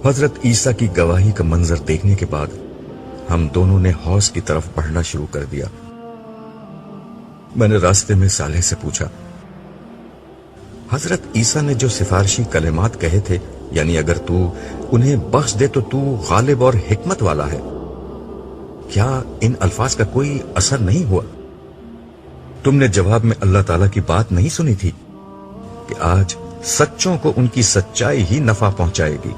حضرت عیسیٰ کی گواہی کا منظر دیکھنے کے بعد ہم دونوں نے حوض کی طرف بڑھنا شروع کر دیا۔ میں نے راستے میں صالح سے پوچھا، حضرت عیسیٰ نے جو سفارشی کلمات کہے تھے، یعنی اگر تو انہیں بخش دے تو تو غالب اور حکمت والا ہے، کیا ان الفاظ کا کوئی اثر نہیں ہوا؟ تم نے جواب میں اللہ تعالیٰ کی بات نہیں سنی تھی کہ آج سچوں کو ان کی سچائی ہی نفع پہنچائے گی؟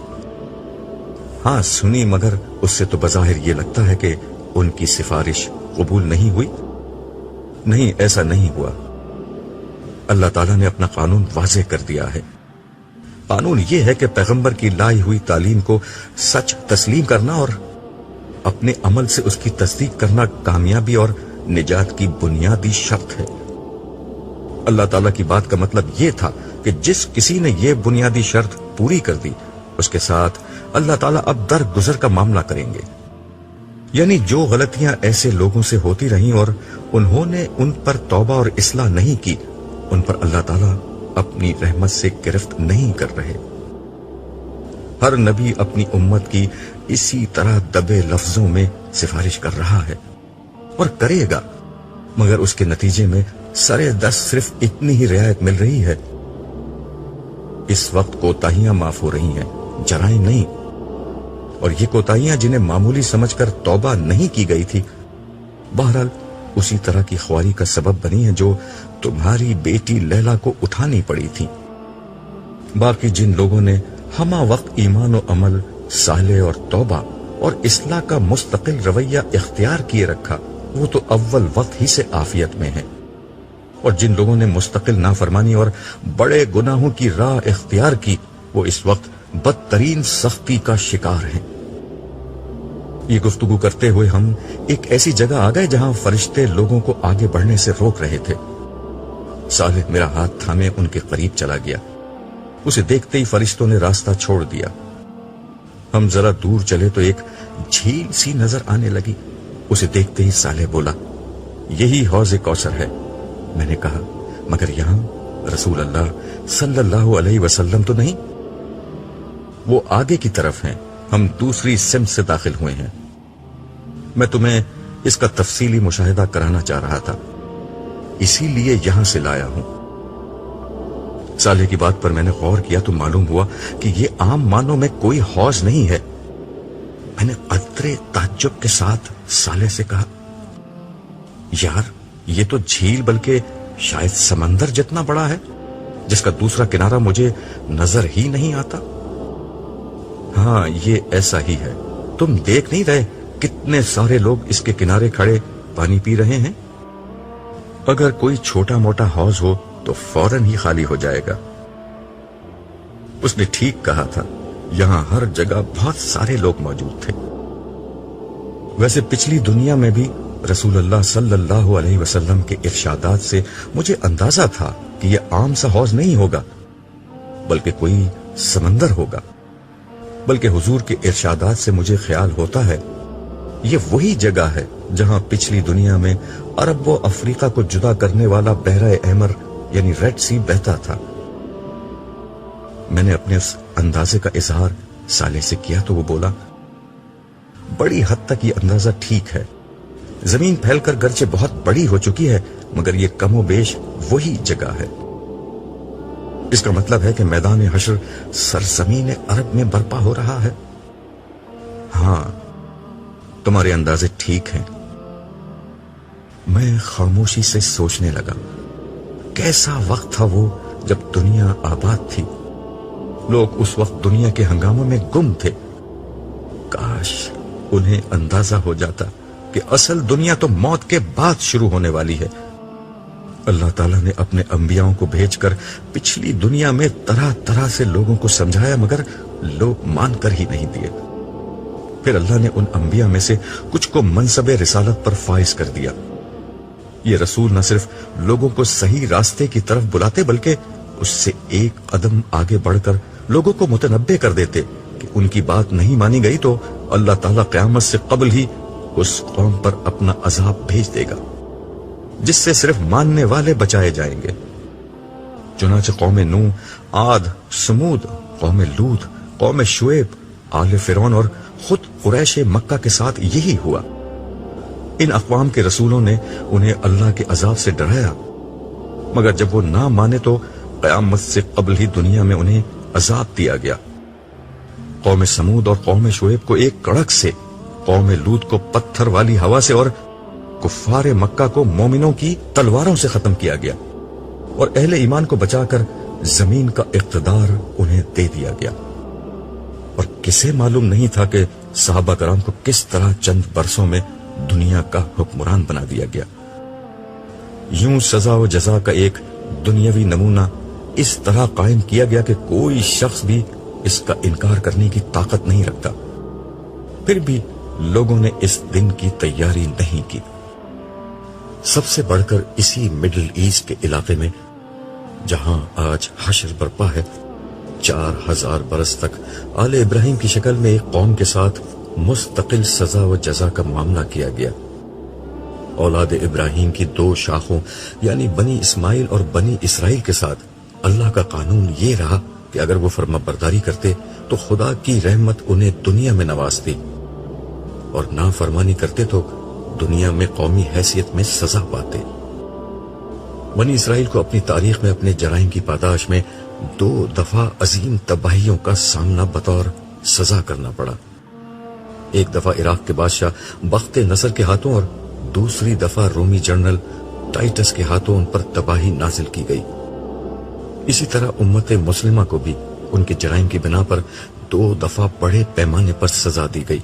ہاں سنی، مگر اس سے تو بظاہر یہ لگتا ہے کہ ان کی سفارش قبول نہیں ہوئی۔ نہیں، ایسا نہیں ہوا۔ اللہ تعالیٰ نے اپنا قانون واضح کر دیا ہے۔ قانون یہ ہے کہ پیغمبر کی لائی ہوئی تعلیم کو سچ تسلیم کرنا اور اپنے عمل سے اس کی تصدیق کرنا کامیابی اور نجات کی بنیادی شرط ہے۔ اللہ تعالیٰ کی بات کا مطلب یہ تھا کہ جس کسی نے یہ بنیادی شرط پوری کر دی، اس کے ساتھ اللہ تعالیٰ اب درگزر کا معاملہ کریں گے۔ یعنی جو غلطیاں ایسے لوگوں سے ہوتی رہیں اور انہوں نے ان پر توبہ اور اصلاح نہیں کی، ان پر اللہ تعالیٰ اپنی رحمت سے گرفت نہیں کر رہے۔ ہر نبی اپنی امت کی اسی طرح دبے لفظوں میں سفارش کر رہا ہے اور کرے گا، مگر اس کے نتیجے میں سرے دست صرف اتنی ہی رعایت مل رہی ہے۔ اس وقت کوتاہیاں معاف ہو رہی ہیں، جرائم نہیں، اور یہ کوتاہیاں جنہیں معمولی سمجھ کر توبہ نہیں کی گئی تھی، بہرحال اسی طرح کی خواری کا سبب بنی ہیں جو تمہاری بیٹی لیلا کو اٹھانی پڑی تھی۔ باقی جن لوگوں نے ہمہ وقت ایمان و عمل صالح اور توبہ اور اصلاح کا مستقل رویہ اختیار کیے رکھا، وہ تو اول وقت ہی سے عافیت میں ہیں، اور جن لوگوں نے مستقل نافرمانی اور بڑے گناہوں کی راہ اختیار کی، وہ اس وقت بدترین سختی کا شکار ہیں۔ یہ گفتگو کرتے ہوئے ہم ایک ایسی جگہ آ گئے جہاں فرشتے لوگوں کو آگے بڑھنے سے روک رہے تھے۔ صالح میرا ہاتھ تھامے ان کے قریب چلا گیا۔ اسے دیکھتے ہی فرشتوں نے راستہ چھوڑ دیا۔ ہم ذرا دور چلے تو ایک جھیل سی نظر آنے لگی۔ اسے دیکھتے ہی صالح بولا، یہی حوض کوثر ہے۔ میں نے کہا، مگر یہاں رسول اللہ صلی اللہ علیہ وسلم تو نہیں؟ وہ آگے کی طرف ہیں، ہم دوسری سمت سے داخل ہوئے ہیں۔ میں تمہیں اس کا تفصیلی مشاہدہ کرانا چاہ رہا تھا، اسی لیے یہاں سے لایا ہوں۔ صالح کی بات پر میں نے غور کیا تو معلوم ہوا کہ یہ عام معنوں میں کوئی حوض نہیں ہے۔ میں نے قدرے تعجب کے ساتھ صالح سے کہا، یار یہ تو جھیل بلکہ شاید سمندر جتنا بڑا ہے، جس کا دوسرا کنارہ مجھے نظر ہی نہیں آتا۔ ہاں یہ ایسا ہی ہے، تم دیکھ نہیں رہے کتنے سارے لوگ اس کے کنارے کھڑے پانی پی رہے ہیں؟ اگر کوئی چھوٹا موٹا حوض ہو تو فوراً ہی خالی ہو جائے گا۔ اس نے ٹھیک کہا تھا، یہاں ہر جگہ بہت سارے لوگ موجود تھے۔ ویسے پچھلی دنیا میں بھی رسول اللہ صلی اللہ علیہ وسلم کے ارشادات سے مجھے اندازہ تھا کہ یہ عام سا حوض نہیں ہوگا، بلکہ کوئی سمندر ہوگا۔ بلکہ حضور کے ارشادات سے مجھے خیال ہوتا ہے یہ وہی جگہ ہے جہاں پچھلی دنیا میں عرب و افریقہ کو جدا کرنے والا بحر احمر یعنی ریڈ سی بہتا تھا۔ میں نے اپنے اس اندازے کا اظہار صالح سے کیا تو وہ بولا، بڑی حد تک یہ اندازہ ٹھیک ہے۔ زمین پھیل کر گرچہ بہت بڑی ہو چکی ہے، مگر یہ کم و بیش وہی جگہ ہے۔ اس کا مطلب ہے کہ میدان حشر سرزمین عرب میں برپا ہو رہا ہے۔ ہاں تمہارے اندازے ٹھیک ہیں۔ میں خاموشی سے سوچنے لگا، کیسا وقت تھا وہ جب دنیا آباد تھی، لوگ اس وقت دنیا کے ہنگاموں میں گم تھے۔ کاش انہیں اندازہ ہو جاتا کہ اصل دنیا تو موت کے بعد شروع ہونے والی ہے۔ اللہ تعالیٰ نے اپنے انبیاءوں کو بھیج کر پچھلی دنیا میں طرح طرح سے لوگوں کو سمجھایا، مگر لوگ مان کر ہی نہیں دیے۔ پھر اللہ نے ان انبیاء میں سے کچھ کو منصب رسالت پر فائز کر دیا۔ یہ رسول نہ صرف لوگوں کو صحیح راستے کی طرف بلاتے، بلکہ اس سے ایک قدم آگے بڑھ کر لوگوں کو متنبع کر دیتے کہ ان کی بات نہیں مانی گئی تو اللہ تعالیٰ قیامت سے قبل ہی اس قوم پر اپنا عذاب بھیج دے گا، جس سے صرف ماننے والے بچائے جائیں گے۔ چنانچہ قوم نوح، عاد، سمود، قوم لوط، قوم شعیب آل فرعون اور خود قریش مکہ کے ساتھ یہی ہوا۔ ان اقوام کے رسولوں نے انہیں اللہ کے عذاب سے ڈرایا، مگر جب وہ نہ مانے تو قیامت سے قبل ہی دنیا میں انہیں عذاب دیا گیا۔ قوم سمود اور قوم شعیب کو ایک کڑک سے، قوم لوط کو پتھر والی ہوا سے اور کفار مکہ کو مومنوں کی تلواروں سے ختم کیا گیا، اور اہل ایمان کو بچا کر زمین کا اقتدار انہیں دے دیا گیا۔ اور کسے معلوم نہیں تھا کہ صحابہ کرام کو کس طرح چند برسوں میں دنیا کا حکمران بنا دیا گیا۔ یوں سزا و جزا کا ایک دنیاوی نمونہ اس طرح قائم کیا گیا کہ کوئی شخص بھی اس کا انکار کرنے کی طاقت نہیں رکھتا۔ پھر بھی لوگوں نے اس دن کی تیاری نہیں کی۔ سب سے بڑھ کر اسی مڈل ایسٹ کے علاقے میں جہاں آج حشر برپا ہے، 4000 برس تک آل ابراہیم کی شکل میں ایک قوم کے ساتھ مستقل سزا و جزا کا معاملہ کیا گیا۔ اولاد ابراہیم کی 2 شاخوں یعنی بنی اسماعیل اور بنی اسرائیل کے ساتھ اللہ کا قانون یہ رہا کہ اگر وہ فرما برداری کرتے تو خدا کی رحمت انہیں دنیا میں نوازتی، اور نافرمانی کرتے تو دنیا میں قومی حیثیت میں سزا پاتے۔ بنی اسرائیل کو اپنی تاریخ میں اپنے جرائم کی پاداش میں 2 دفعہ عظیم تباہیوں کا سامنا بطور سزا کرنا پڑا۔ ایک دفعہ عراق کے بادشاہ بخت نصر کے ہاتھوں اور دوسری دفعہ رومی جنرل ٹائٹس کے ہاتھوں ان پر تباہی نازل کی گئی۔ اسی طرح امت مسلمہ کو بھی ان کے جرائم کی بنا پر 2 دفعہ بڑے پیمانے پر سزا دی گئی۔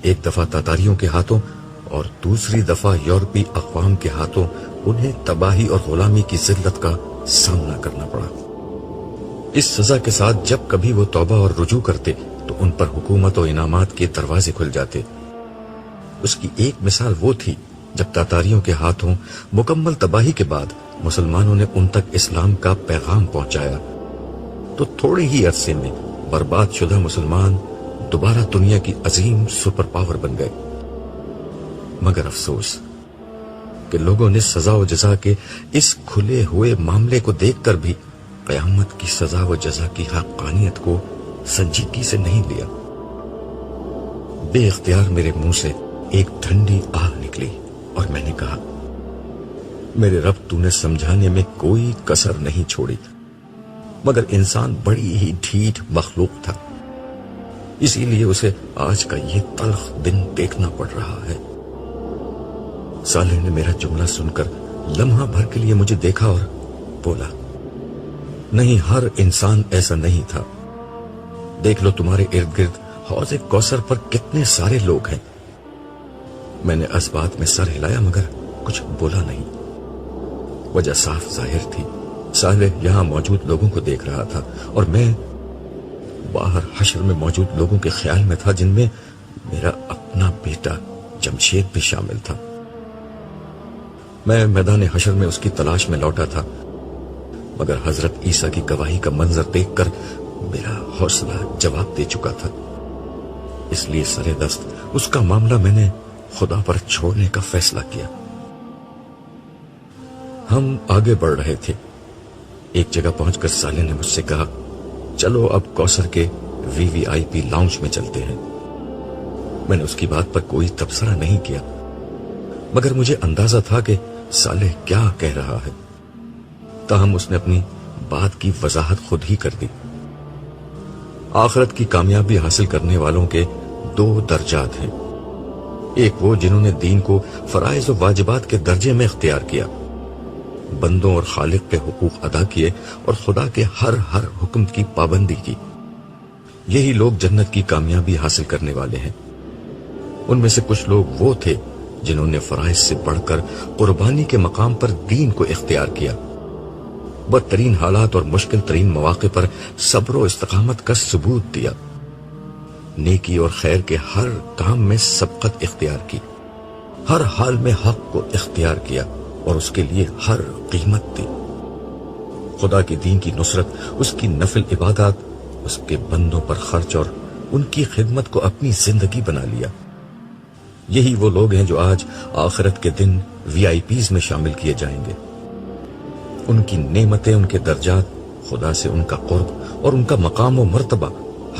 ایک دفعہ تاتاریوں کے ہاتھوں اور دوسری دفعہ یورپی اقوام کے ہاتھوں انہیں تباہی اور غلامی کی ذلت کا سامنا کرنا پڑا۔ اس سزا کے ساتھ جب کبھی وہ توبہ اور رجوع کرتے تو ان پر حکومت و انعامات کے دروازے کھل جاتے۔ اس کی ایک مثال وہ تھی جب تاتاریوں کے ہاتھوں مکمل تباہی کے بعد مسلمانوں نے ان تک اسلام کا پیغام پہنچایا تو تھوڑے ہی عرصے میں برباد شدہ مسلمان دوبارہ دنیا کی عظیم سپر پاور بن گئے۔ مگر افسوس کہ لوگوں نے سزا و جزا کے اس کھلے ہوئے معاملے کو دیکھ کر بھی قیامت کی سزا و جزا کی حقانیت کو سنجیدگی سے نہیں لیا۔ بے اختیار میرے منہ سے ایک ٹھنڈی آہ نکلی اور میں نے کہا، میرے رب تو نے سمجھانے میں کوئی کسر نہیں چھوڑی، مگر انسان بڑی ہی ڈھیٹ مخلوق تھا، اسی لیے اسے آج کا یہ تلخ دن دیکھنا پڑ رہا ہے۔ صالح نے میرا جملہ سن کر لمحہ بھر کے لیے مجھے دیکھا اور بولا، نہیں، ہر انسان ایسا نہیں تھا۔ دیکھ لو تمہارے ارد گرد حوض کوثر پر کتنے سارے لوگ ہیں۔ میں نے اس بات میں سر ہلایا مگر کچھ بولا نہیں۔ وجہ صاف ظاہر تھی، صالح یہاں موجود لوگوں کو دیکھ رہا تھا اور میں باہر حشر میں موجود لوگوں کے خیال میں تھا، جن میں میرا اپنا بیٹا جمشید بھی شامل تھا۔ میں میدان حشر میں اس کی تلاش میں لوٹا تھا، مگر حضرت عیسیٰ کی گواہی کا منظر دیکھ کر میرا حوصلہ جواب دے چکا تھا، اس لیے سرے دست اس کا معاملہ میں نے خدا پر چھوڑنے کا فیصلہ کیا۔ ہم آگے بڑھ رہے تھے، ایک جگہ پہنچ کر صالح نے مجھ سے کہا، چلو اب کوثر کے VIP لاؤنج میں چلتے ہیں۔ میں نے اس کی بات پر کوئی تبصرہ نہیں کیا، مگر مجھے اندازہ تھا کہ صالح کیا کہہ رہا ہے، تاہم اس نے اپنی بات کی وضاحت خود ہی کر دی۔ آخرت کی کامیابی حاصل کرنے والوں کے 2 درجات ہیں، ایک وہ جنہوں نے دین کو فرائض و واجبات کے درجے میں اختیار کیا، بندوں اور خالق کے حقوق ادا کیے اور خدا کے ہر حکم کی پابندی کی۔ یہی لوگ جنت کی کامیابی حاصل کرنے والے ہیں۔ ان میں سے کچھ لوگ وہ تھے جنہوں نے فرائض سے بڑھ کر قربانی کے مقام پر دین کو اختیار کیا، بدترین حالات اور مشکل ترین مواقع پر صبر و استقامت کا ثبوت دیا، نیکی اور خیر کے ہر کام میں سبقت اختیار کی، ہر حال میں حق کو اختیار کیا اور اس کے لیے ہر قیمت دی، خدا کے دین کی نصرت، اس کی نفل عبادات، اس کے بندوں پر خرچ اور ان کی خدمت کو اپنی زندگی بنا لیا۔ یہی وہ لوگ ہیں جو آج آخرت کے دن VIPs میں شامل کیے جائیں گے۔ ان کی نعمتیں، ان کے درجات، خدا سے ان کا قرب اور ان کا مقام و مرتبہ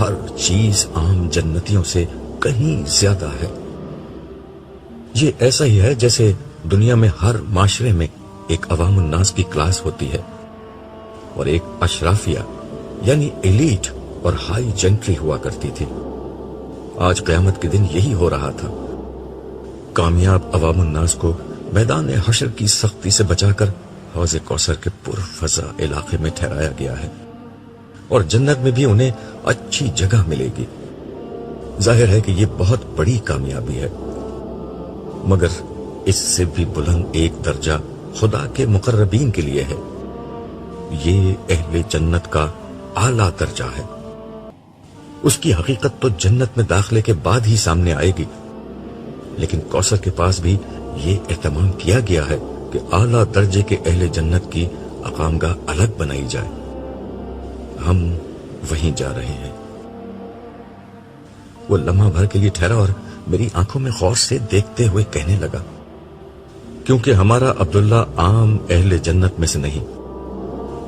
ہر چیز عام جنتیوں سے کہیں زیادہ ہے۔ یہ ایسا ہی ہے جیسے دنیا میں ہر معاشرے میں ایک عوام الناس کی کلاس ہوتی ہے اور ایک اشرافیہ یعنی ایلیٹ اور ہائی جنٹری ہوا کرتی تھی۔ آج قیامت کے دن یہی ہو رہا تھا۔ کامیاب عوام الناس کو میدان حشر کی سختی سے بچا کر حوض کوثر کے پرفضا علاقے میں ٹھہرایا گیا ہے، اور جنت میں بھی انہیں اچھی جگہ ملے گی۔ ظاہر ہے کہ یہ بہت بڑی کامیابی ہے، مگر اس سے بھی بلند ایک درجہ خدا کے مقربین کے لیے ہے۔ یہ اہل جنت کا اعلیٰ درجہ ہے۔ اس کی حقیقت تو جنت میں داخلے کے بعد ہی سامنے آئے گی، لیکن کوثر کے پاس بھی یہ اہتمام کیا گیا ہے کہ اعلیٰ درجے کے اہل جنت کی اقامگاہ الگ بنائی جائے۔ ہم وہیں جا رہے ہیں۔ وہ لمحہ بھر کے لیے ٹھہرا اور میری آنکھوں میں غور سے دیکھتے ہوئے کہنے لگا، کیونکہ ہمارا عبداللہ عام اہل جنت میں سے نہیں،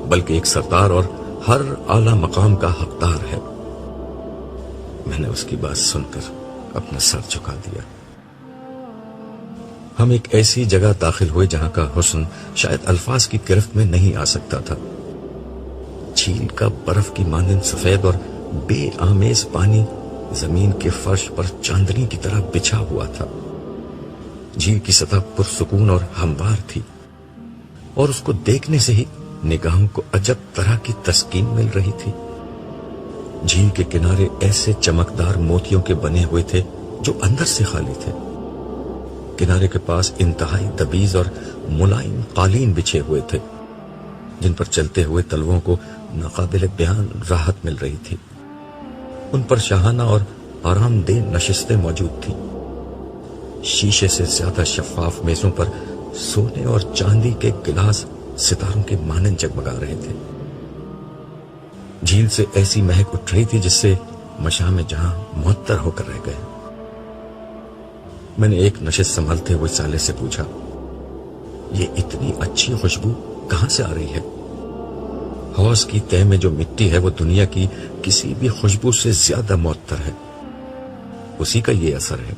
بلکہ ایک سردار اور ہر اعلیٰ مقام کا حقدار ہے۔ میں نے اس کی بات سن کر اپنا سر جھکا دیا۔ ہم ایک ایسی جگہ داخل ہوئے جہاں کا حسن شاید الفاظ کی گرفت میں نہیں آ سکتا تھا۔ جھیل کا برف کی مانند سفید اور بے آمیز پانی زمین کے فرش پر چاندنی کی طرح بچھا ہوا تھا۔ جھیل کی سطح پرسکون اور ہموار تھی، اور اس کو دیکھنے سے ہی نگاہوں کو عجب طرح کی تسکین مل رہی تھی۔ جھیل کے کنارے ایسے چمکدار موتیوں کے بنے ہوئے تھے جو اندر سے خالی تھے۔ کنارے کے پاس انتہائی دبیز اور ملائم قالین بچھے ہوئے تھے، جن پر چلتے ہوئے تلووں کو ناقابل بیان راحت مل رہی تھی۔ ان پر شاہانہ اور آرام دہ نشستیں موجود تھیں۔ شیشے سے زیادہ شفاف میزوں پر سونے اور چاندی کے گلاس ستاروں کے مانند جگمگا رہے تھے۔ جھیل سے ایسی مہک اٹھ رہی تھی جس سے مشام جہاں معطر ہو کر رہ گئے۔ میں نے ایک نشست سنبھالتے ہوئے سالے سے پوچھا، یہ اتنی اچھی خوشبو کہاں سے آ رہی ہے؟ حوض کی تہ میں جو مٹی ہے وہ دنیا کی کسی بھی خوشبو سے زیادہ معطر ہے، اسی کا یہ اثر ہے۔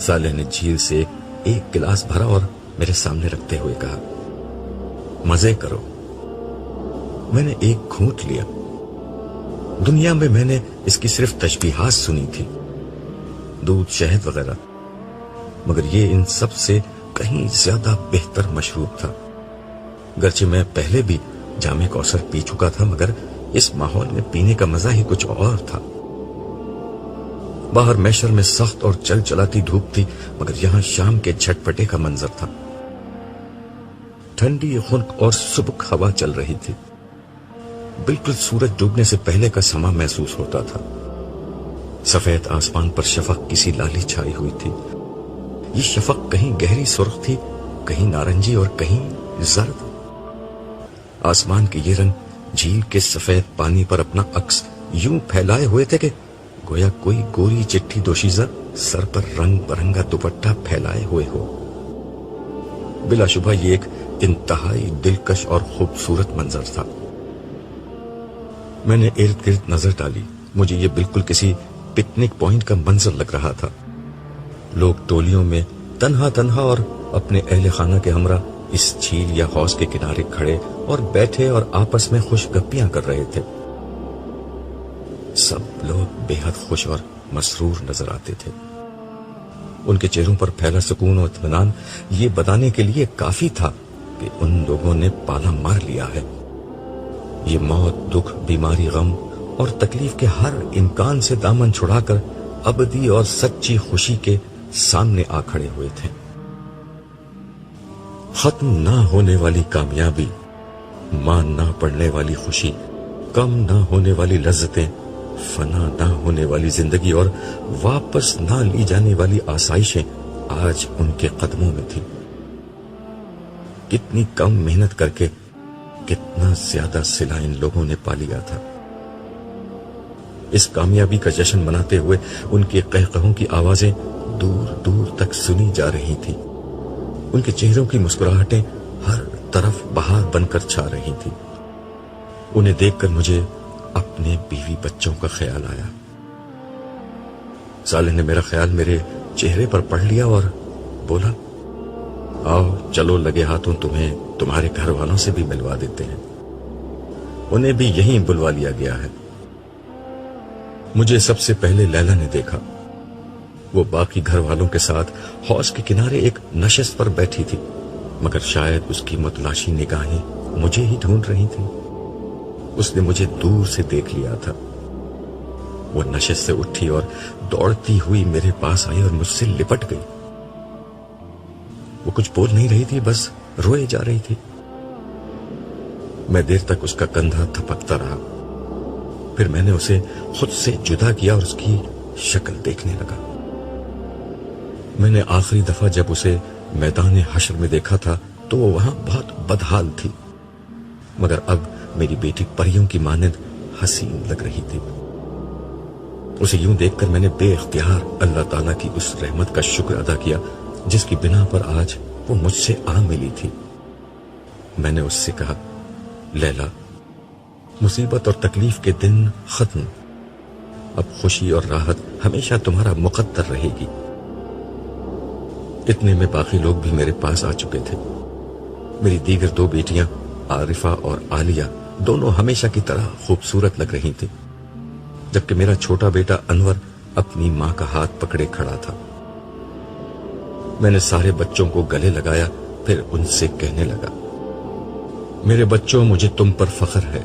سالے نے جھیل سے ایک گلاس بھرا اور میرے سامنے رکھتے ہوئے کہا، مزے کرو۔ میں نے ایک گھونٹ لیا۔ دنیا میں نے اس کی صرف تشبیہات سنی تھی، دودھ، شہد وغیرہ، مگر یہ ان سب سے کہیں زیادہ بہتر مشروب تھا۔ گرچہ میں پہلے بھی جام کوثر پی چکا تھا، مگر اس ماحول میں پینے کا مزہ ہی کچھ اور تھا۔ باہر میشر میں سخت اور چل چلاتی دھوپ تھی، مگر یہاں شام کے جھٹپٹے کا منظر تھا۔ ٹھنڈی خنک اور سبک ہوا چل رہی تھی، بالکل سورج ڈوبنے سے پہلے کا سما محسوس ہوتا تھا۔ سفید آسمان پر شفق کسی لالی چھائی ہوئی تھی۔ یہ شفق کہیں گہری سرخ تھی، کہیں نارنجی اور کہیں زرد۔ آسمان کے یہ رنگ جھیل کے سفید پانی پر اپنا عکس یوں پھیلائے ہوئے تھے کہ گویا کوئی گوری چٹھی دوشیزہ سر پر رنگ برنگا دوپٹہ پھیلائے ہوئے ہو۔ بلا شبہ یہ ایک انتہائی دلکش اور خوبصورت منظر تھا۔ میں نے ارد گرد نظر ڈالی۔ مجھے یہ بالکل کسی پکنک پوائنٹ کا منظر لگ رہا تھا۔ لوگ ٹولیوں میں تنہا تنہا اور اپنے اہل خانہ کے ہمراہ اس جھیل یا حوض کے کنارے کھڑے اور بیٹھے اور آپس میں خوش گپیاں کر رہے تھے۔ سب لوگ بے حد خوش اور مسرور نظر آتے تھے۔ ان کے چہروں پر پھیلا سکون و اطمینان یہ بتانے کے لیے کافی تھا کہ ان لوگوں نے پالا مار لیا ہے۔ یہ موت، دکھ، بیماری، غم اور تکلیف کے ہر امکان سے دامن چھڑا کر ابدی اور سچی خوشی کے سامنے آ کھڑے ہوئے تھے۔ ختم نہ ہونے والی کامیابی، مان نہ پڑنے والی خوشی، کم نہ ہونے والی لذتیں، فنا نہ ہونے والی زندگی اور واپس نہ لی جانے والی آسائشیں آج ان کے قدموں میں تھی۔ کتنی کم محنت کر کے کتنا زیادہ صلہ ان لوگوں نے پا لیا تھا۔ اس کامیابی کا جشن مناتے ہوئے ان کے قہقہوں کی آوازیں دور دور تک سنی جا رہی تھی۔ ان کے چہروں کی مسکراہٹیں ہر طرف بہار بن کر چھا رہی تھی۔ انہیں دیکھ کر مجھے اپنے بیوی بچوں کا خیال آیا۔ صالح نے میرا خیال میرے چہرے پر پڑھ لیا اور بولا، آؤ چلو لگے ہاتھوں تمہیں تمہارے گھر والوں سے بھی ملوا دیتے ہیں، انہیں بھی یہیں بلوا لیا گیا ہے۔ مجھے سب سے پہلے لیلا نے دیکھا، وہ باقی گھر والوں کے ساتھ حوض کے کنارے ایک نشست پر بیٹھی تھی، مگر شاید اس کی متلاشی نگاہیں مجھے ہی ڈھونڈ رہی تھیں۔ اس نے مجھے دور سے دیکھ لیا تھا۔ وہ نشست سے اٹھی اور دوڑتی ہوئی میرے پاس آئی اور مجھ سے لپٹ گئی۔ وہ کچھ بول نہیں رہی تھی، بس روئے جا رہی تھی۔ میں دیر تک اس کا کندھا تھپکتا رہا، پھر میں نے اسے خود سے جدا کیا اور اس کی شکل دیکھنے لگا۔ میں نے آخری دفعہ جب اسے میدان حشر میں دیکھا تھا تو وہ وہاں بہت بدحال تھی، مگر اب میری بیٹی پریوں کی مانند حسین لگ رہی تھی۔ اسے یوں دیکھ کر میں نے بے اختیار اللہ تعالیٰ کی اس رحمت کا شکر ادا کیا جس کی بنا پر آج وہ مجھ سے آ ملی تھی۔ میں نے اس سے کہا، لیلا، مصیبت اور تکلیف کے دن ختم، اب خوشی اور راحت ہمیشہ تمہارا مقدر رہے گی۔ اتنے میں باقی لوگ بھی میرے پاس آ چکے تھے۔ میری دیگر دو بیٹیاں عارفہ اور عالیہ دونوں ہمیشہ کی طرح خوبصورت لگ رہی تھیں، جبکہ میرا چھوٹا بیٹا انور اپنی ماں کا ہاتھ پکڑے کھڑا تھا۔ میں نے سارے بچوں کو گلے لگایا، پھر ان سے کہنے لگا، میرے بچوں، مجھے تم پر فخر ہے۔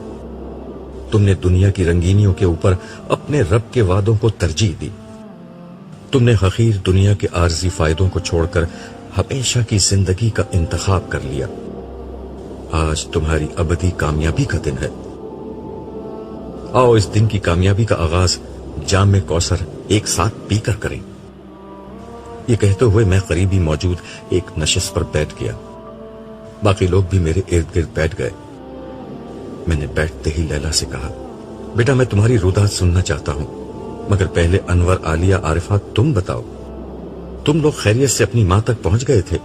تم نے دنیا کی رنگینیوں کے اوپر اپنے رب کے وعدوں کو ترجیح دی۔ تم نے حقیر دنیا کے عارضی فائدوں کو چھوڑ کر ہمیشہ کی زندگی کا انتخاب کر لیا۔ آج تمہاری ابدی کامیابی کا دن ہے۔ آؤ اس دن کی کامیابی کا آغاز جام کوثر ایک ساتھ پی کر کریں۔ یہ کہتے ہوئے میں قریبی موجود ایک نشست پر بیٹھ گیا۔ باقی لوگ بھی میرے ارد گرد بیٹھ گئے۔ میں نے بیٹھتے ہی لیلا سے کہا، بیٹا میں تمہاری روداد سننا چاہتا ہوں، مگر پہلے انور، عالیہ، عارفہ، تم بتاؤ، تم لوگ خیریت سے اپنی ماں تک پہنچ گئے تھے؟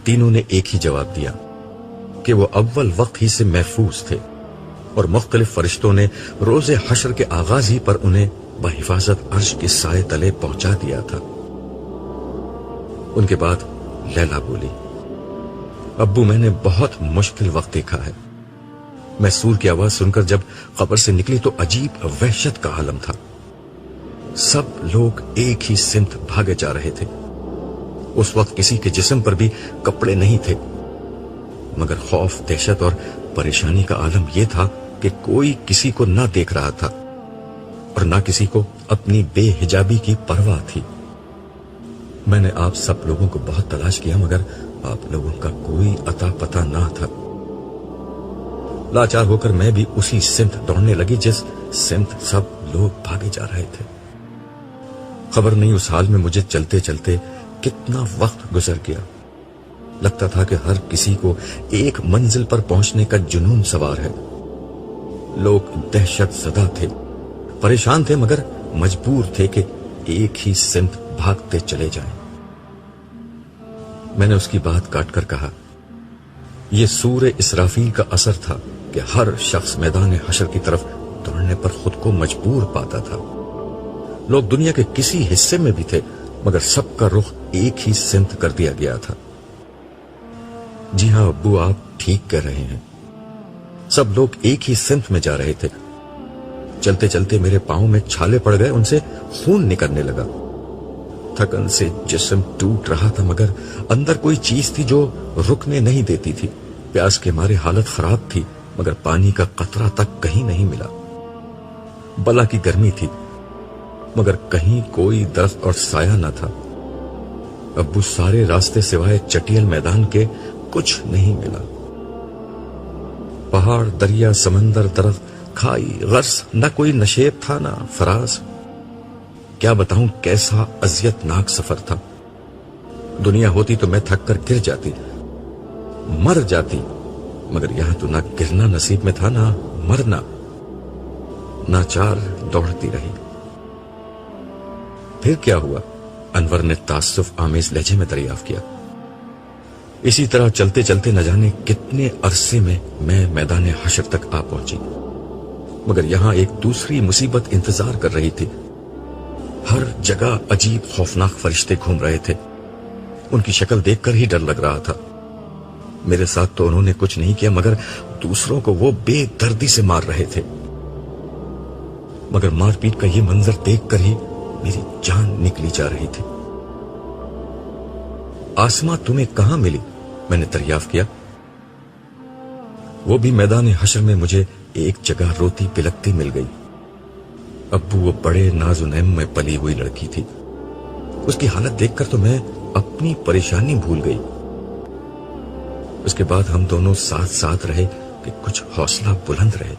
تینوں نے ایک ہی جواب دیا کہ وہ اول وقت ہی سے محفوظ تھے اور مختلف فرشتوں نے روز حشر کے آغاز ہی پر انہیں بحفاظت عرش کے سائے تلے پہنچا دیا تھا۔ ان کے بعد لیلا بولی، ابو میں نے بہت مشکل وقت دیکھا ہے۔ میں سور کی آواز سن کر جب قبر سے نکلی تو عجیب وحشت کا عالم تھا۔ سب لوگ ایک ہی سمت بھاگے جا رہے تھے۔ اس وقت کسی کے جسم پر بھی کپڑے نہیں تھے، مگر خوف، دہشت اور پریشانی کا عالم یہ تھا کہ کوئی کسی کو نہ دیکھ رہا تھا اور نہ کسی کو اپنی بے حجابی کی پرواہ تھی۔ میں نے آپ سب لوگوں کو بہت تلاش کیا، مگر آپ لوگوں کا کوئی اتا پتہ نہ تھا۔ لاچار ہو کر میں بھی اسی سمت دوڑنے لگی جس سمت سب لوگ بھاگے جا رہے تھے۔ خبر نہیں اس حال میں مجھے چلتے چلتے کتنا وقت گزر گیا۔ لگتا تھا کہ ہر کسی کو ایک منزل پر پہنچنے کا جنون سوار ہے۔ لوگ دہشت زدہ تھے، پریشان تھے، مگر مجبور تھے کہ ایک ہی سمت بھاگتے چلے جائیں۔ میں نے اس کی بات کاٹ کر کہا، یہ سور اسرافیل کا اثر تھا کہ ہر شخص میدان حشر کی طرف دوڑنے پر خود کو مجبور پاتا تھا۔ لوگ دنیا کے کسی حصے میں بھی تھے، مگر سب کا رخ ایک ہی سمت کر دیا گیا تھا۔ جی ہاں ابو، آپ ٹھیک کہہ رہے ہیں، سب لوگ ایک ہی سمت میں جا رہے تھے۔ چلتے چلتے میرے پاؤں میں چھالے پڑ گئے، ان سے خون نکلنے لگا۔ تھکن سے جسم ٹوٹ رہا تھا، مگر اندر کوئی چیز تھی جو رکنے نہیں دیتی تھی۔ پیاس کے مارے حالت خراب تھی، مگر پانی کا قطرہ تک کہیں نہیں ملا۔ بلا کی گرمی تھی، مگر کہیں کوئی درخت اور سایہ نہ تھا۔ ابو سارے راستے سوائے چٹیل میدان کے کچھ نہیں ملا۔ پہاڑ، دریا، سمندر، درخت، کھائی، غرس، نہ کوئی نشیب تھا نہ فراز۔ کیا بتاؤں کیسا اذیت ناک سفر تھا۔ دنیا ہوتی تو میں تھک کر گر جاتی، مر جاتی، مگر یہاں تو نہ گرنا نصیب میں تھا نہ مرنا۔ ناچار دوڑتی رہی۔ پھر کیا ہوا؟ انور نے تعصف آمیز لہجے میں دریافت کیا۔ اسی طرح چلتے چلتے نہ جانے کتنے عرصے میں میدان حشر تک آ پہنچی۔ مگر یہاں ایک دوسری مصیبت انتظار کر رہی تھی. ہر جگہ عجیب خوفناک فرشتے گھوم رہے تھے. ان کی شکل دیکھ کر ہی ڈر لگ رہا تھا. میرے ساتھ تو انہوں نے کچھ نہیں کیا، مگر دوسروں کو وہ بے دردی سے مار رہے تھے. مگر مار پیٹ کا یہ منظر دیکھ کر ہی میری جان نکلی جا رہی تھی. آسماں تمہیں کہاں ملی؟ میں نے دریافت کیا. وہ بھی میدان حشر میں مجھے ایک جگہ روتی پلکتی مل گئی. ابو وہ بڑے ناز و نعم میں پلی ہوئی لڑکی تھی. اس کی حالت دیکھ کر تو میں اپنی پریشانی بھول گئی. اس کے بعد ہم دونوں ساتھ ساتھ رہے کہ کچھ حوصلہ بلند رہے.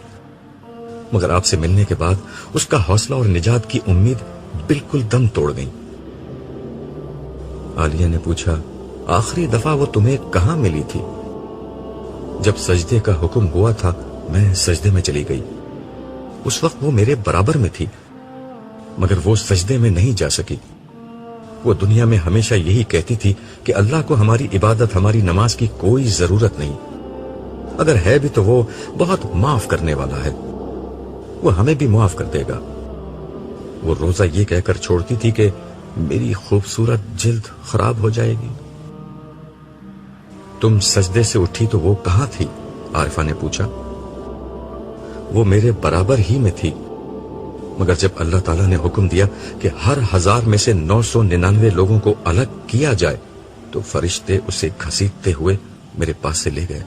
مگر آپ سے ملنے کے بعد اس کا حوصلہ اور نجات کی امید بالکل دم توڑ گئی. عالیہ نے پوچھا، آخری دفعہ وہ تمہیں کہاں ملی تھی؟ جب سجدے کا حکم ہوا تھا میں سجدے میں چلی گئی. اس وقت وہ میرے برابر میں تھی، مگر وہ سجدے میں نہیں جا سکی. وہ دنیا میں ہمیشہ یہی کہتی تھی کہ اللہ کو ہماری عبادت، ہماری نماز کی کوئی ضرورت نہیں. اگر ہے بھی تو وہ بہت معاف کرنے والا ہے، وہ ہمیں بھی معاف کر دے گا. وہ روزہ یہ کہہ کر چھوڑتی تھی کہ میری خوبصورت جلد خراب ہو جائے گی. تم سجدے سے اٹھی تو وہ کہاں تھی؟ عارفہ نے پوچھا. وہ میرے برابر ہی میں تھی، مگر جب اللہ تعالیٰ نے حکم دیا کہ ہر 1000 میں سے 999 لوگوں کو الگ کیا جائے تو فرشتے اسے گھسیٹتے ہوئے میرے پاس سے لے گئے.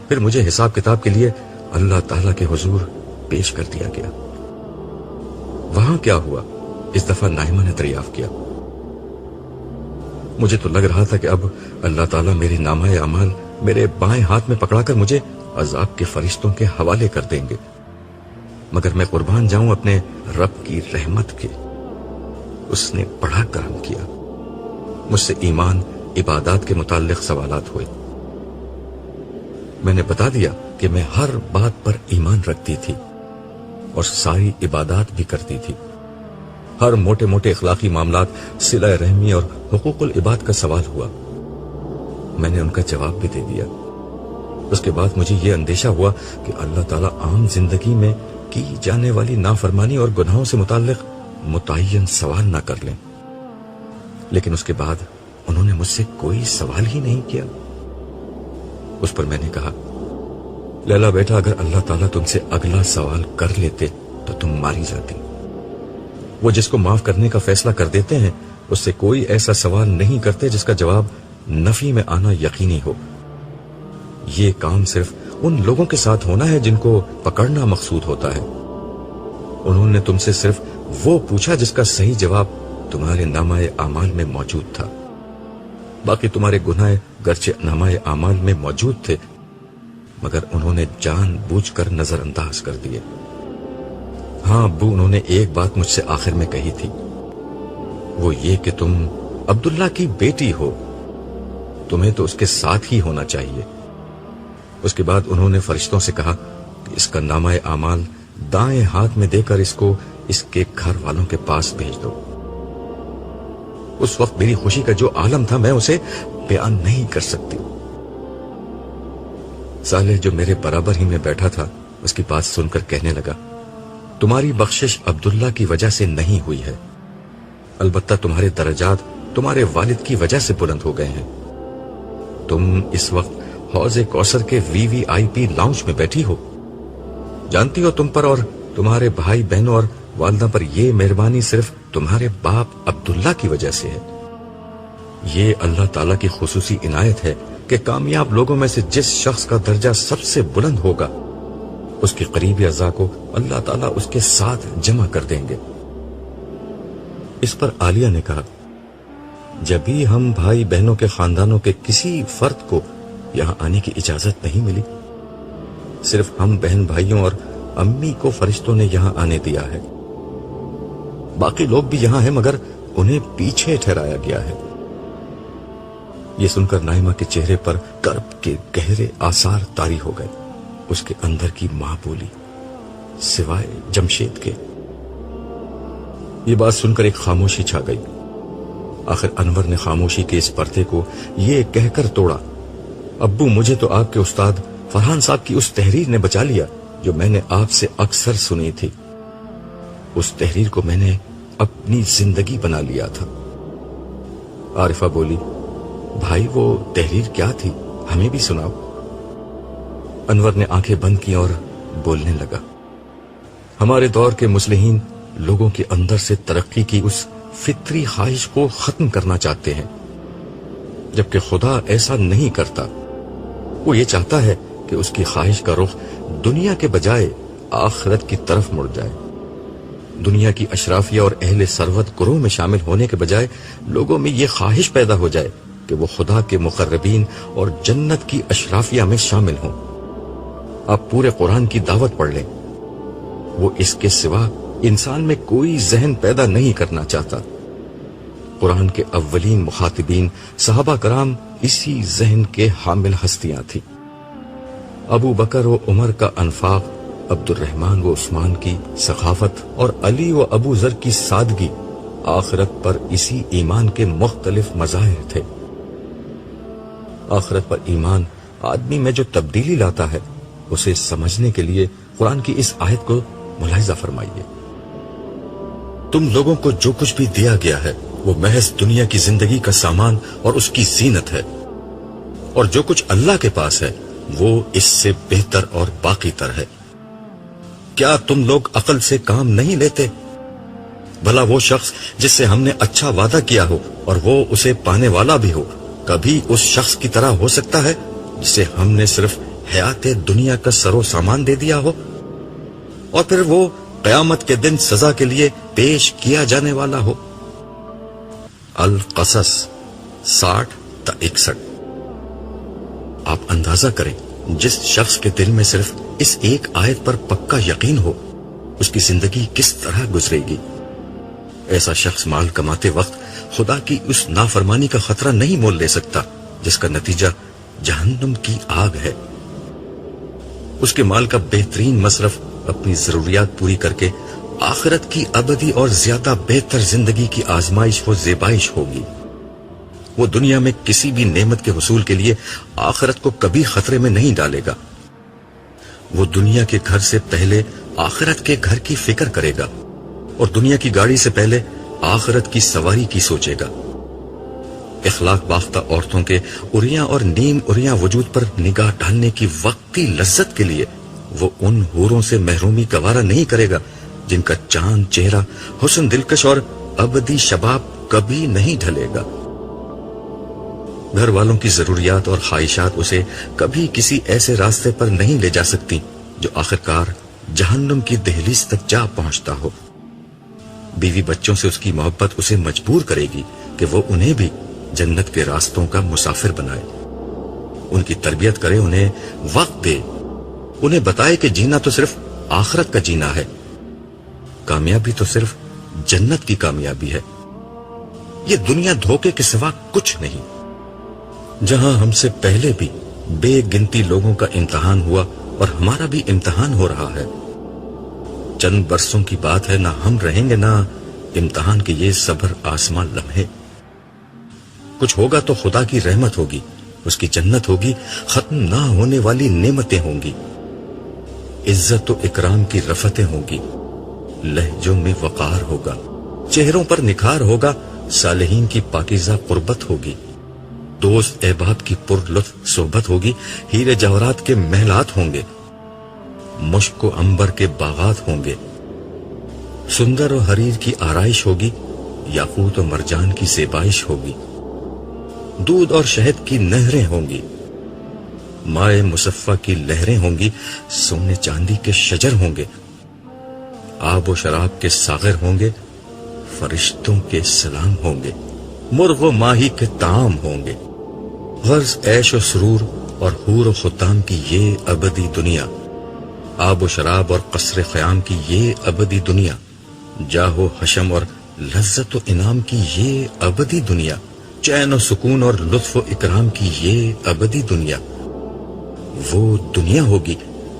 پھر مجھے حساب کتاب کے لیے اللہ تعالیٰ کے حضور پیش کر دیا گیا. وہاں کیا ہوا؟ اس دفعہ نائمہ نے دریافت کیا. مجھے تو لگ رہا تھا کہ اب اللہ تعالیٰ میری نامہ اعمال میرے بائیں ہاتھ میں پکڑا کر مجھے عذاب کے فرشتوں کے حوالے کر دیں گے. مگر میں قربان جاؤں اپنے رب کی رحمت کے. اس نے بڑا کرم کیا. مجھ سے ایمان، عبادات کے متعلق سوالات ہوئے. میں نے بتا دیا کہ میں ہر بات پر ایمان رکھتی تھی اور ساری عبادات بھی کرتی تھی. ہر موٹے موٹے اخلاقی معاملات، صلہ رحمی اور حقوق العباد کا سوال ہوا. میں نے ان کا جواب بھی دے دیا. اس کے بعد مجھے یہ اندیشہ ہوا کہ اللہ تعالیٰ عام زندگی میں کی جانے والی نافرمانی اور گناہوں سے متعلق متعین سوال نہ کر لیں. لیکن اس کے بعد انہوں نے مجھ سے کوئی سوال ہی نہیں کیا. اس پر میں نے کہا، لیلا بیٹا، اگر اللہ تعالیٰ تم سے اگلا سوال کر لیتے تو تم ماری جاتی. وہ جس کو معاف کرنے کا فیصلہ کر دیتے ہیں اس سے کوئی ایسا سوال نہیں کرتے جس کا جواب نفی میں آنا یقینی ہو. یہ کام صرف ان لوگوں کے ساتھ ہونا ہے جن کو پکڑنا مقصود ہوتا ہے. انہوں نے تم سے صرف وہ پوچھا جس کا صحیح جواب تمہارے نامہ اعمال میں موجود تھا. باقی تمہارے گناہ گرچہ نامہ اعمال میں موجود تھے مگر انہوں نے جان بوجھ کر نظر انداز کر دیے. ہاں ابو، انہوں نے ایک بات مجھ سے آخر میں کہی تھی، وہ یہ کہ تم عبداللہ کی بیٹی ہو، تمہیں تو اس کے ساتھ ہی ہونا چاہیے. اس کے بعد انہوں نے فرشتوں سے کہا کہ اس کا نامہ اعمال دائیں ہاتھ میں دے کر اس کو اس کے گھر والوں کے پاس بھیج دو. اس وقت میری خوشی کا جو عالم تھا میں اسے بیان نہیں کر سکتی. صالح جو میرے برابر ہی میں بیٹھا تھا اس کی بات سن کر کہنے لگا، تمہاری بخشش عبداللہ کی وجہ سے نہیں ہوئی ہے، البتہ تمہارے درجات تمہارے والد کی وجہ سے بلند ہو گئے ہیں. تم اس وقت حوض کوثر کے VIP لاؤنج میں بیٹھی ہو. جانتی ہو تم پر اور تمہارے بھائی بہنوں اور والدہ پر یہ مہربانی صرف تمہارے باپ عبداللہ کی وجہ سے ہے. یہ اللہ تعالیٰ کی خصوصی عنایت ہے کہ کامیاب لوگوں میں سے جس شخص کا درجہ سب سے بلند ہوگا اس کے قریبی اعضاء کو اللہ تعالیٰ اس کے ساتھ جمع کر دیں گے. اس پر عالیہ نے کہا، جب بھی ہم بھائی بہنوں کے خاندانوں کے کسی فرد کو یہاں آنے کی اجازت نہیں ملی، صرف ہم بہن بھائیوں اور امی کو فرشتوں نے یہاں آنے دیا ہے. باقی لوگ بھی یہاں ہیں مگر انہیں پیچھے ٹھہرایا گیا ہے. یہ سن کر نائمہ کے چہرے پر کرب کے گہرے آثار طاری ہو گئے. اس کے اندر کی ماں بولی سوائے جمشید کے. یہ بات سن کر ایک خاموشی چھا گئی. آخر انور نے خاموشی کے اس پردے کو یہ کہہ کر توڑا، ابو مجھے تو آپ کے استاد فرحان صاحب کی اس تحریر نے بچا لیا جو میں نے آپ سے اکثر سنی تھی، اس تحریر کو میں نے اپنی زندگی بنا لیا تھا۔ عارفہ بولی، بھائی وہ تحریر کیا تھی؟ ہمیں بھی سناؤ۔ انور نے آنکھیں بند کی اور بولنے لگا، ہمارے دور کے مصلحین لوگوں کے اندر سے ترقی کی اس فطری خواہش کو ختم کرنا چاہتے ہیں، جبکہ خدا ایسا نہیں کرتا۔ وہ یہ چاہتا ہے کہ اس کی خواہش کا رخ دنیا کے بجائے آخرت کی طرف مڑ جائے۔ دنیا کی اشرافیہ اور اہل ثروت گروہ میں شامل ہونے کے بجائے لوگوں میں یہ خواہش پیدا ہو جائے کہ وہ خدا کے مقربین اور جنت کی اشرافیہ میں شامل ہوں۔ آپ پورے قرآن کی دعوت پڑھ لیں، وہ اس کے سوا انسان میں کوئی ذہن پیدا نہیں کرنا چاہتا۔ قرآن کے اولین مخاطبین صحابہ کرام اسی ذہن کے حامل ہستیاں تھیں۔ ابو بکر و عمر کا انفاق، عبد الرحمن و عثمان کی سخاوت اور علی و ابو ذر کی سادگی آخرت پر اسی ایمان کے مختلف مظاہر تھے۔ آخرت پر ایمان آدمی میں جو تبدیلی لاتا ہے، اسے سمجھنے کے لیے قرآن کی اس آیت کو ملاحظہ فرمائیے۔ تم لوگوں کو جو کچھ بھی دیا گیا ہے وہ محض دنیا کی زندگی کا سامان اور اس کی زینت ہے، اور جو کچھ اللہ کے پاس ہے وہ اس سے بہتر اور باقی تر ہے۔ کیا تم لوگ عقل سے کام نہیں لیتے؟ بھلا وہ شخص جس سے ہم نے اچھا وعدہ کیا ہو اور وہ اسے پانے والا بھی ہو، کبھی اس شخص کی طرح ہو سکتا ہے جسے ہم نے صرف حیات دنیا کا سر و سامان دے دیا ہو، اور پھر وہ قیامت کے دن سزا کے لیے پیش کیا جانے والا ہو؟ القصص 60 تا 61۔ آپ اندازہ کریں، جس شخص کے دل میں صرف اس ایک آیت پر پکا یقین ہو، اس کی زندگی کس طرح گزرے گی۔ ایسا شخص مال کماتے وقت خدا کی اس نافرمانی کا خطرہ نہیں مول لے سکتا جس کا نتیجہ جہنم کی آگ ہے۔ اس کے مال کا بہترین مصرف اپنی ضروریات پوری کر کے آخرت کی ابدی اور زیادہ بہتر زندگی کی آزمائش و زیبائش ہوگی۔ وہ دنیا میں کسی بھی نعمت کے حصول کے لیے آخرت کو کبھی خطرے میں نہیں ڈالے گا۔ وہ دنیا کے گھر سے پہلے آخرت کے گھر کی فکر کرے گا، اور دنیا کی گاڑی سے پہلے آخرت کی سواری کی سوچے گا۔ اخلاق باختہ عورتوں کے اریاں اور نیم اریاں وجود پر نگاہ ڈالنے کی وقتی لذت کے لیے وہ ان حوروں سے محرومی گوارا نہیں کرے گا جن کا چاند چہرہ، حسن دلکش اور ابدی شباب کبھی نہیں ڈھلے گا۔ گھر والوں کی ضروریات اور خواہشات اسے کبھی کسی ایسے راستے پر نہیں لے جا سکتی جو آخرکار جہنم کی دہلیز تک جا پہنچتا ہو۔ بیوی بچوں سے اس کی محبت اسے مجبور کرے گی کہ وہ انہیں بھی جنت کے راستوں کا مسافر بنائے، ان کی تربیت کرے، انہیں وقت دے، انہیں بتائے کہ جینا تو صرف آخرت کا جینا ہے، کامیابی تو صرف جنت کی کامیابی ہے، یہ دنیا دھوکے کے سوا کچھ نہیں۔ جہاں ہم سے پہلے بھی بے گنتی لوگوں کا امتحان ہوا اور ہمارا بھی امتحان ہو رہا ہے، چند برسوں کی بات ہے، نہ ہم رہیں گے نہ امتحان کے یہ صبر آسمان لمحے۔ کچھ ہوگا تو خدا کی رحمت ہوگی، اس کی جنت ہوگی، ختم نہ ہونے والی نعمتیں ہوں گی، عزت و اکرام کی رفتیں ہوں گی، لہجوں میں وقار ہوگا، چہروں پر نکھار ہوگا، صالحین کی پاکیزہ قربت ہوگی، دوست احباب کی پر لطف صحبت ہوگی، ہیرے جواہرات کے محلات ہوں گے، مشک و عنبر کے باغات ہوں گے، سندر و حریر کی آرائش ہوگی، یاقوت و مرجان کی زیبائش ہوگی، دودھ اور شہد کی نہریں ہوں گی، مائے مصفہ کی لہریں ہوں گی، سونے چاندی کے شجر ہوں گے، آب و شراب کے ساغر ہوں گے، فرشتوں کے سلام ہوں گے، مرغ و ماہی کے طعام ہوں گے، غرض عیش و سرور اور حور و خطام کی یہ ابدی دنیا، آب و شراب اور قصر خیام کی یہ ابدی دنیا، جاہ و حشم اور لذت و انعام کی یہ ابدی دنیا، چین و سکون اور لطف و اکرام کی یہ ابدی دنیا، وہ دنیا ہوگی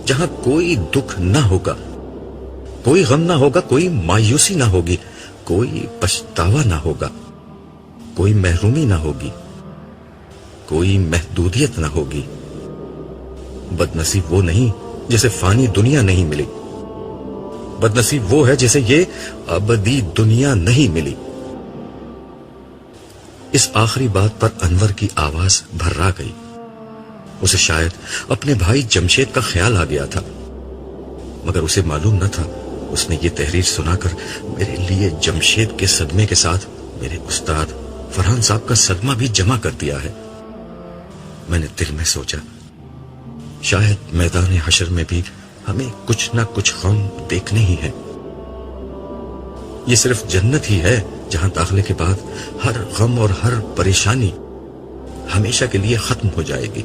جہاں کوئی دکھ نہ ہوگا، کوئی غم نہ ہوگا، کوئی مایوسی نہ ہوگی، کوئی پچھتاوا نہ ہوگا، کوئی محرومی نہ ہوگی، کوئی محدودیت نہ ہوگی۔ بد نصیب وہ نہیں جسے فانی دنیا نہیں ملی، بدنصیب وہ ہے جسے یہ ابدی دنیا نہیں ملی۔ اس آخری بات پر انور کی آواز بھرا گئی۔ اسے شاید اپنے بھائی جمشید کا خیال آ گیا تھا، مگر اسے معلوم نہ تھا اس نے یہ تحریر سنا کر میرے لیے جمشید کے صدمے کے ساتھ میرے استاد فرحان صاحب کا صدمہ بھی جمع کر دیا ہے۔ میں نے دل میں سوچا، شاید میدان حشر میں بھی ہمیں کچھ نہ کچھ غم دیکھنے ہی ہیں۔ یہ صرف جنت ہی ہے جہاں داخلے کے بعد ہر غم اور ہر پریشانی ہمیشہ کے لیے ختم ہو جائے گی۔